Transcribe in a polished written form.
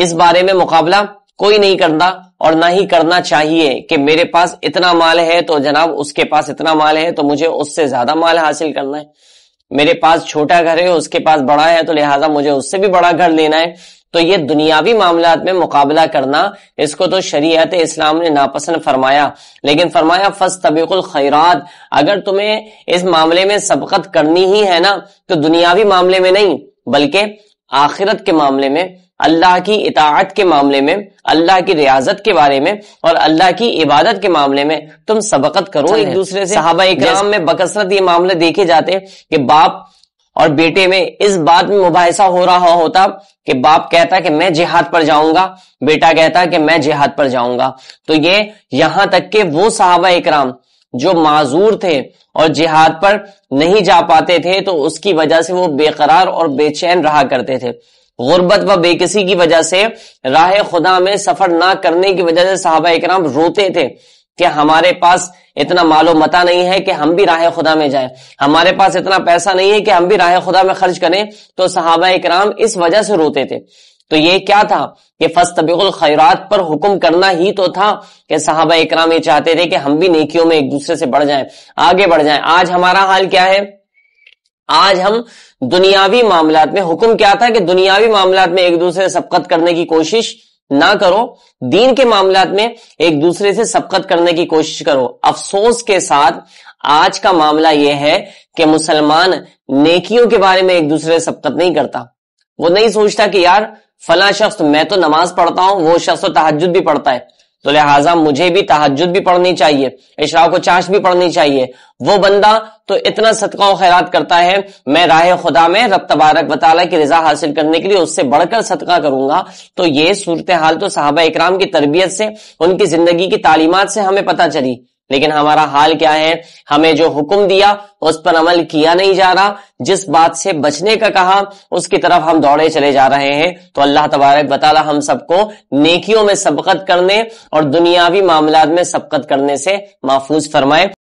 اس بارے میں مقابلہ کوئی نہیں کرتا اور نہ ہی کرنا چاہیے کہ میرے پاس اتنا مال ہے تو جناب اس کے پاس اتنا مال ہے تو مجھے اس سے زیادہ مال حاصل کرنا ہے، میرے پاس چھوٹا گھر ہے اس کے پاس بڑا ہے تو لہٰذا مجھے اس سے بھی بڑا گھر لینا ہے۔ تو یہ دنیاوی معاملات میں مقابلہ کرنا، اس کو تو شریعت اسلام نے ناپسند فرمایا، لیکن فرمایا فاستبقوا الخیرات، اگر تمہیں اس معاملے میں سبقت کرنی ہی ہے نا تو دنیاوی معاملے میں نہیں بلکہ آخرت کے معاملے میں، اللہ کی اطاعت کے معاملے میں، اللہ کی ریاضت کے بارے میں اور اللہ کی عبادت کے معاملے میں تم سبقت کرو ایک دوسرے سے۔ صحابہ اکرام میں بکثرت یہ معاملے دیکھے جاتے کہ باپ اور بیٹے میں اس بات میں مباحثہ ہو رہا ہوتا کہ باپ کہتا کہ میں جہاد پر جاؤں گا، بیٹا کہتا کہ میں جہاد پر جاؤں گا۔ تو یہ یہاں تک کہ وہ صحابہ اکرام جو معذور تھے اور جہاد پر نہیں جا پاتے تھے تو اس کی وجہ سے وہ بے قرار اور بے چین رہا کرتے تھے، غربت و بے کسی کی وجہ سے، راہ خدا میں سفر نہ کرنے کی وجہ سے صحابہ اکرام روتے تھے کہ ہمارے پاس اتنا مال و متاع نہیں ہے کہ ہم بھی راہ خدا میں جائیں، ہمارے پاس اتنا پیسہ نہیں ہے کہ ہم بھی راہ خدا میں خرچ کریں، تو صحابہ اکرام اس وجہ سے روتے تھے۔ تو یہ کیا تھا کہ فاستبقوا الخیرات پر حکم کرنا ہی تو تھا کہ صحابہ اکرام یہ چاہتے تھے کہ ہم بھی نیکیوں میں ایک دوسرے سے بڑھ جائیں، آگے بڑھ جائیں۔ آج ہمارا حال کیا ہے؟ آج ہم دنیاوی معاملات میں، حکم کیا تھا کہ دنیاوی معاملات میں ایک دوسرے سے سبقت کرنے کی کوشش نہ کرو، دین کے معاملات میں ایک دوسرے سے سبقت کرنے کی کوشش کرو۔ افسوس کے ساتھ آج کا معاملہ یہ ہے کہ مسلمان نیکیوں کے بارے میں ایک دوسرے سے سبقت نہیں کرتا، وہ نہیں سوچتا کہ یار فلاں شخص، میں تو نماز پڑھتا ہوں، وہ شخص تو تہجد بھی پڑھتا ہے تو لہٰذا مجھے بھی تہجد بھی پڑھنی چاہیے، اشراق و چاشت بھی پڑھنی چاہیے، وہ بندہ تو اتنا صدقہ و خیرات کرتا ہے، میں راہ خدا میں رب تبارک و تعالیٰ کی رضا حاصل کرنے کے لیے اس سے بڑھ کر صدقہ کروں گا۔ تو یہ صورتحال تو صحابہ اکرام کی تربیت سے، ان کی زندگی کی تعلیمات سے ہمیں پتہ چلی، لیکن ہمارا حال کیا ہے؟ ہمیں جو حکم دیا اس پر عمل کیا نہیں جا رہا، جس بات سے بچنے کا کہا اس کی طرف ہم دوڑے چلے جا رہے ہیں۔ تو اللہ تبارک و تعالی ہم سب کو نیکیوں میں سبقت کرنے اور دنیاوی معاملات میں سبقت کرنے سے محفوظ فرمائے۔